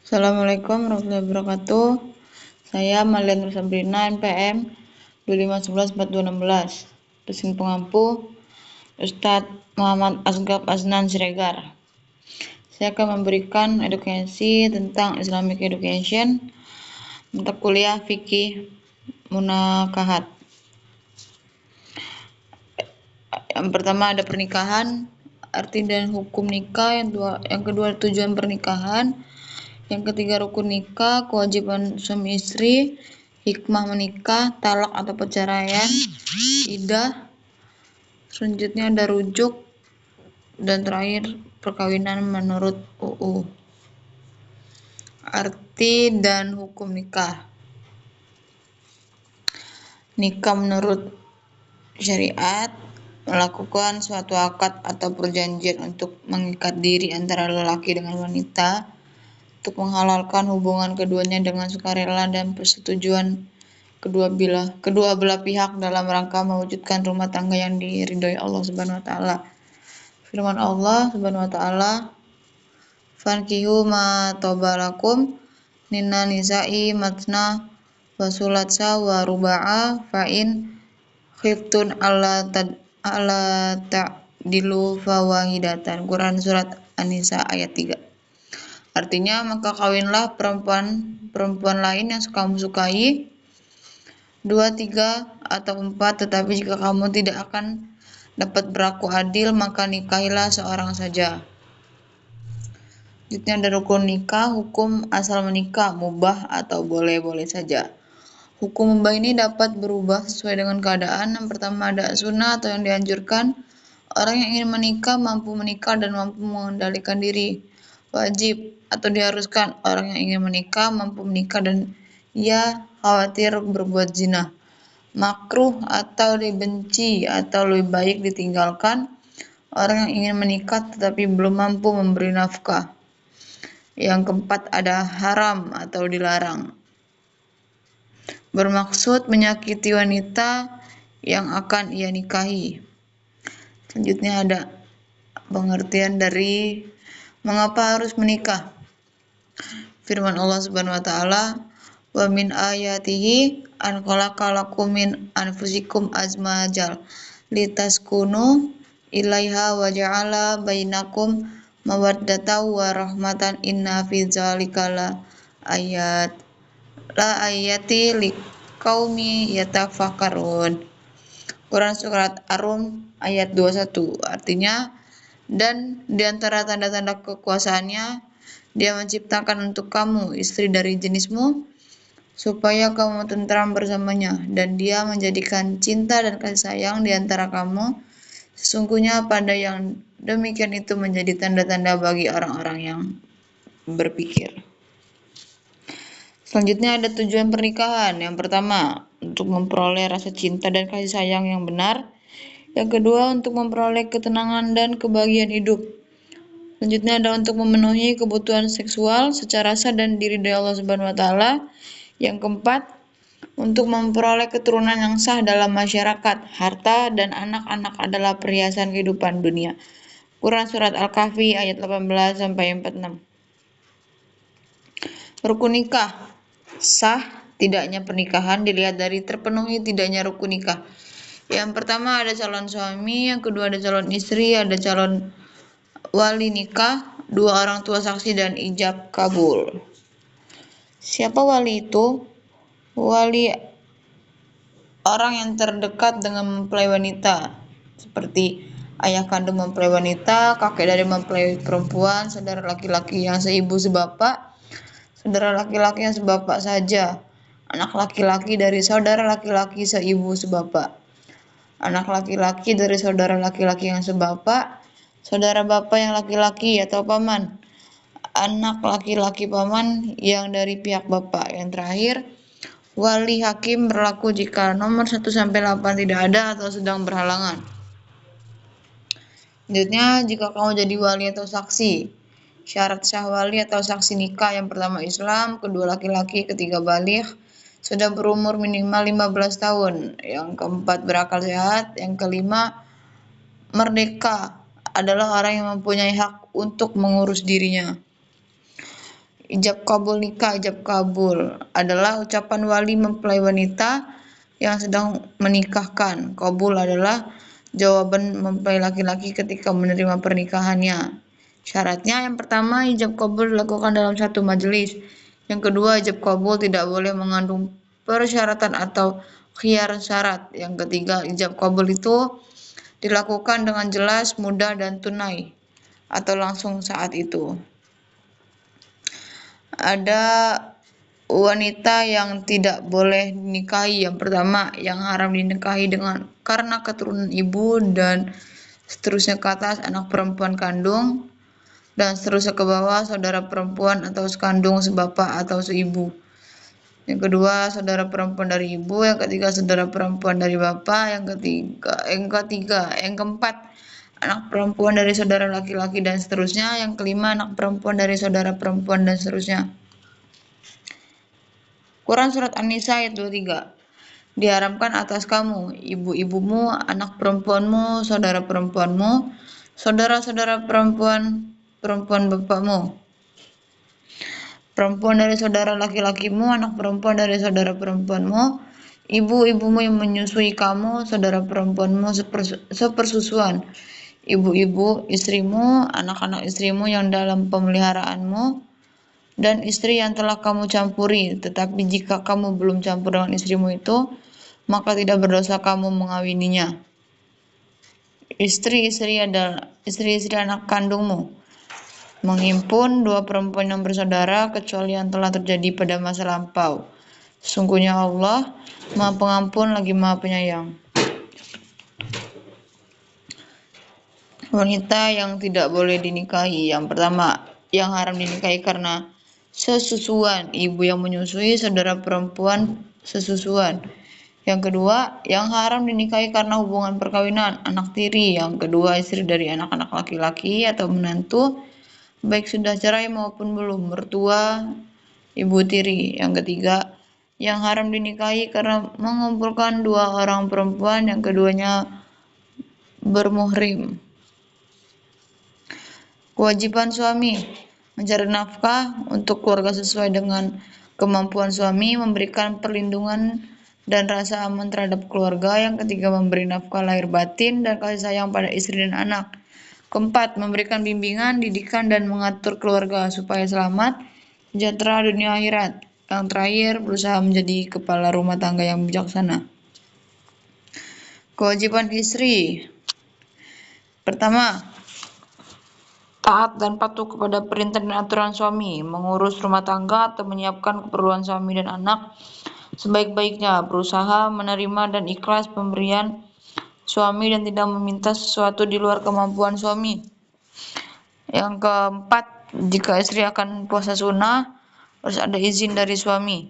Assalamualaikum warahmatullahi wabarakatuh. Saya Malian Nur Sabrina, NPM 25114216. Dosen pengampu Ustadz Muhammad Asgaf Aznan Siregar. Saya akan memberikan edukasi tentang Islamic Education, mata kuliah Fikih Munakahat. Yang pertama ada pernikahan, arti dan hukum nikah. Yang kedua tujuan pernikahan. Yang ketiga rukun nikah, kewajiban suami istri, hikmah menikah, talak atau perceraian, iddah. Selanjutnya ada rujuk, dan terakhir perkawinan menurut UU. Arti dan hukum nikah. Nikah menurut syariat melakukan suatu akad atau perjanjian untuk mengikat diri antara lelaki dengan wanita untuk menghalalkan hubungan keduanya dengan sukarela dan persetujuan kedua belah pihak dalam rangka mewujudkan rumah tangga yang diridhoi Allah Subhanahu wa taala. Firman Allah Subhanahu wa taala, "Fankihu ma tobalakum minna nisa'i matna wa sulatsa wa ruba'a fa in khiftun alla ta'dilu fawahidatan." Quran surat An-Nisa ayat 3. Artinya, maka kawinlah perempuan lain yang kamu sukai, 2, 3, atau 4, tetapi jika kamu tidak akan dapat berlaku adil, maka nikahilah seorang saja. Selanjutnya ada rukun nikah, hukum asal menikah, mubah atau boleh-boleh saja. Hukum mubah ini dapat berubah sesuai dengan keadaan. Yang pertama ada sunnah atau yang dianjurkan. Orang yang ingin menikah mampu menikah dan mampu mengendalikan diri. Wajib atau diharuskan, orang yang ingin menikah mampu menikah dan ia khawatir berbuat zina. Makruh atau dibenci atau lebih baik ditinggalkan, orang yang ingin menikah tetapi belum mampu memberi nafkah. Yang keempat ada haram atau dilarang, bermaksud menyakiti wanita yang akan ia nikahi. Selanjutnya ada pengertian dari mengapa harus menikah. Firman Allah Subhanahu wa taala, "Wa min ayatihi an khalaqalakum min anfusikum azwajal litaskunu ilaiha wa ja'ala bainakum mawaddatan wa rahmatan inna fi dzalika la ayati liqaumi yatafakkarun." Quran surat Ar-Rum ayat 21. Artinya, dan di antara tanda-tanda kekuasaannya, Dia menciptakan untuk kamu istri dari jenismu supaya kamu tentram bersamanya, dan Dia menjadikan cinta dan kasih sayang di antara kamu. Sesungguhnya pada yang demikian itu menjadi tanda-tanda bagi orang-orang yang berpikir. Selanjutnya ada tujuan pernikahan. Yang pertama, untuk memperoleh rasa cinta dan kasih sayang yang benar. Yang kedua, untuk memperoleh ketenangan dan kebahagiaan hidup. Selanjutnya ada untuk memenuhi kebutuhan seksual secara sah dan diridhoi Allah Subhanahu wa taala. Yang keempat, untuk memperoleh keturunan yang sah dalam masyarakat. Harta dan anak-anak adalah perhiasan kehidupan dunia. Quran surat Al-Kahfi ayat 18 sampai 46. Rukun nikah. Sah tidaknya pernikahan dilihat dari terpenuhi tidaknya rukun nikah. Yang pertama ada calon suami, yang kedua ada calon istri, ada calon wali nikah, 2 orang tua saksi dan ijab kabul. Siapa wali itu? Wali orang yang terdekat dengan mempelai wanita, seperti ayah kandung mempelai wanita, kakek dari mempelai perempuan, saudara laki-laki yang seibu sebapak, saudara laki-laki yang sebapak saja, anak laki-laki dari saudara laki-laki seibu sebapak, anak laki-laki dari saudara laki-laki yang sebapak, saudara bapak yang laki-laki atau paman, anak laki-laki paman yang dari pihak bapak. Yang terakhir, wali hakim berlaku jika nomor 1-8 tidak ada atau sedang berhalangan. Selanjutnya, jika kamu jadi wali atau saksi. Syarat sah wali atau saksi nikah: yang pertama Islam, kedua laki-laki, ketiga baligh, sudah berumur minimal 15 tahun, yang keempat berakal sehat, yang kelima merdeka, adalah orang yang mempunyai hak untuk mengurus dirinya. Ijab kabul nikah. Ijab kabul adalah ucapan wali mempelai wanita yang sedang menikahkan. Kabul adalah jawaban mempelai laki-laki ketika menerima pernikahannya. Syaratnya yang pertama, ijab kabul dilakukan dalam satu majelis. Yang kedua, ijab kabul tidak boleh mengandung persyaratan atau khiyar syarat. Yang ketiga, ijab kabul itu dilakukan dengan jelas, mudah, dan tunai atau langsung saat itu. Ada wanita yang tidak boleh dinikahi. Yang pertama, yang haram dinikahi karena keturunan ibu dan seterusnya ke atas anak perempuan kandung, dan seterusnya ke bawah saudara perempuan atau sekandung, sebapak atau seibu. Yang kedua, saudara perempuan dari ibu. Yang ketiga, saudara perempuan dari bapak. Yang keempat, anak perempuan dari saudara laki-laki dan seterusnya. Yang kelima, anak perempuan dari saudara perempuan dan seterusnya. Quran Surat An-Nisa ayat 23. Diharamkan atas kamu, ibu-ibumu, anak perempuanmu, saudara perempuanmu, saudara-saudara perempuan bapakmu, perempuan dari saudara laki-lakimu, anak perempuan dari saudara perempuanmu, ibu-ibumu yang menyusui kamu, saudara perempuanmu sepersusuan, ibu-ibu istrimu, anak-anak istrimu yang dalam pemeliharaanmu, dan istri yang telah kamu campuri. Tetapi jika kamu belum campur dengan istrimu itu, maka tidak berdosa kamu mengawininya. Istri-istri anak kandungmu. Menghimpun dua perempuan yang bersaudara kecuali yang telah terjadi pada masa lampau. Sesungguhnya Allah Maha Pengampun lagi Maha Penyayang. Wanita yang tidak boleh dinikahi. Yang pertama, yang haram dinikahi karena sesusuan, ibu yang menyusui, saudara perempuan sesusuan. Yang kedua, yang haram dinikahi karena hubungan perkawinan, anak tiri. Yang kedua, istri dari anak-anak laki-laki atau menantu, baik sudah cerai maupun belum, mertua, ibu tiri. Yang ketiga, yang haram dinikahi karena mengumpulkan dua orang perempuan yang keduanya bermuhrim. Kewajiban suami mencari nafkah untuk keluarga sesuai dengan kemampuan suami, memberikan perlindungan dan rasa aman terhadap keluarga. Yang ketiga, memberi nafkah lahir batin dan kasih sayang pada istri dan anak. Keempat, memberikan bimbingan, didikan, dan mengatur keluarga supaya selamat, sejahtera dunia akhirat. Yang terakhir, berusaha menjadi kepala rumah tangga yang bijaksana. Kewajiban istri. Pertama, taat dan patuh kepada perintah dan aturan suami, mengurus rumah tangga atau menyiapkan keperluan suami dan anak sebaik-baiknya, berusaha menerima dan ikhlas pemberian suami dan tidak meminta sesuatu di luar kemampuan suami. Yang keempat, jika istri akan puasa sunnah, harus ada izin dari suami.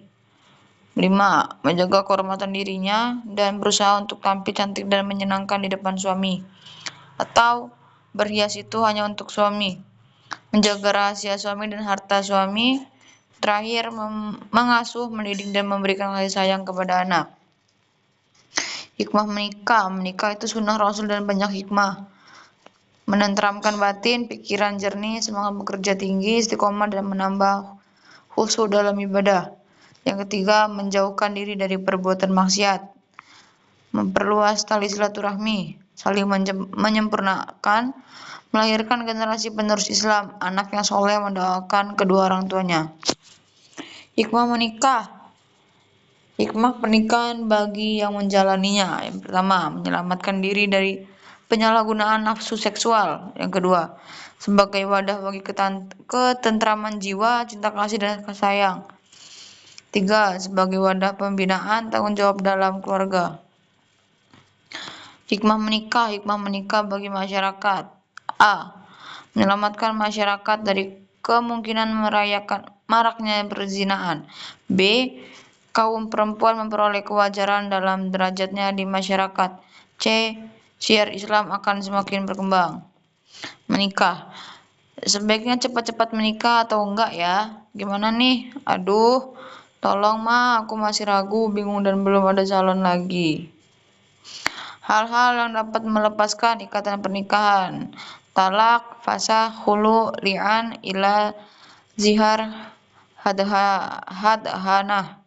5. Menjaga kehormatan dirinya dan berusaha untuk tampil cantik dan menyenangkan di depan suami, atau berhias itu hanya untuk suami. Menjaga rahasia suami dan harta suami. Terakhir, mengasuh, mendidik, dan memberikan kasih sayang kepada anak. Hikmah menikah. Menikah itu sunnah Rasul dan banyak hikmah. Menenteramkan batin, pikiran jernih, semangat bekerja tinggi, istiqomah, dan menambah khusyuk dalam ibadah. Yang ketiga, menjauhkan diri dari perbuatan maksiat. Memperluas tali silaturahmi, saling menyempurnakan, melahirkan generasi penerus Islam, anak yang soleh, mendoakan kedua orang tuanya. Hikmah menikah. Hikmah pernikahan bagi yang menjalaninya. Yang pertama, menyelamatkan diri dari penyalahgunaan nafsu seksual. Yang kedua, sebagai wadah bagi ketentraman jiwa, cinta kasih, dan kasih sayang. 3. Sebagai wadah pembinaan tanggung jawab dalam keluarga. Hikmah menikah bagi masyarakat. A. Menyelamatkan masyarakat dari kemungkinan maraknya perzinaan. B. Kaum perempuan memperoleh kewajaran dalam derajatnya di masyarakat. C. Syiar Islam akan semakin berkembang. Menikah. Sebaiknya cepat-cepat menikah atau enggak ya? Gimana nih? Aduh, tolong aku masih ragu, bingung, dan belum ada calon lagi. Hal-hal yang dapat melepaskan ikatan pernikahan. Talak, fasakh, khulu, li'an, ila, zihar, hadhanah.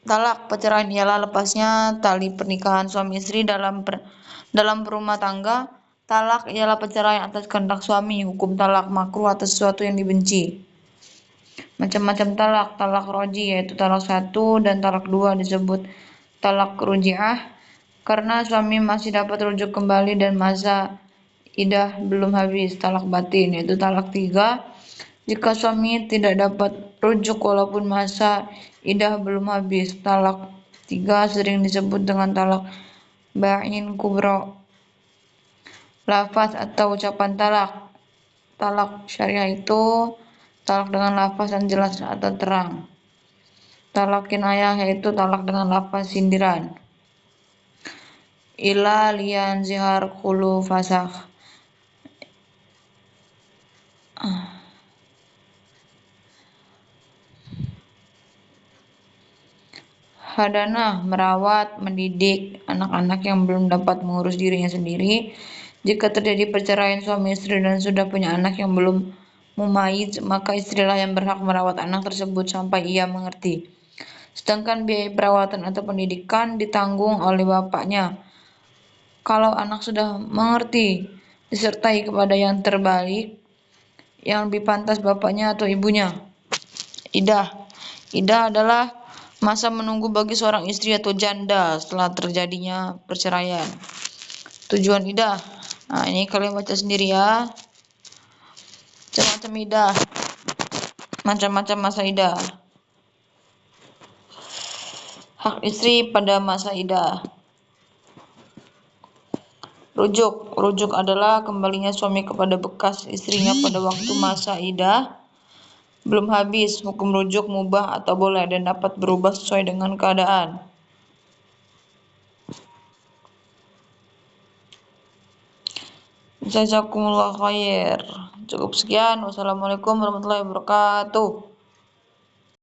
Talak perceraian ialah lepasnya tali pernikahan suami istri dalam berumah tangga. Talak ialah perceraian atas kehendak suami. Hukum talak makruh atas sesuatu yang dibenci. Macam-macam talak. Talak roji yaitu talak 1 dan talak 2 disebut talak ruji'ah karena suami masih dapat rujuk kembali dan masa idah belum habis. Talak batin yaitu talak 3 jika suami tidak dapat rujuk walaupun masa idah belum habis. Talak 3 sering disebut dengan talak ba'in kubro. Lafaz atau ucapan talak. Talak syariah itu talak dengan lafaz yang jelas atau terang. Talak kinayah yaitu talak dengan lafaz sindiran. Ila lian zihar khulu fasakh. Hadanah merawat, mendidik anak-anak yang belum dapat mengurus dirinya sendiri. Jika terjadi perceraian suami istri dan sudah punya anak yang belum mumayyiz, maka istrilah yang berhak merawat anak tersebut sampai ia mengerti. Sedangkan biaya perawatan atau pendidikan ditanggung oleh bapaknya. Kalau anak sudah mengerti, disertai kepada yang terbalik, yang lebih pantas bapaknya atau ibunya. Idah adalah masa menunggu bagi seorang istri atau janda setelah terjadinya perceraian. Tujuan idah. Nah, ini kalian baca sendiri ya. Macam-macam idah. Macam-macam masa idah. Hak istri pada masa idah. Rujuk adalah kembalinya suami kepada bekas istrinya pada waktu masa idah belum habis. Hukum rujuk mubah atau boleh dan dapat berubah sesuai dengan keadaan. Jazakumullah khair. Cukup sekian. Wassalamualaikum warahmatullahi wabarakatuh.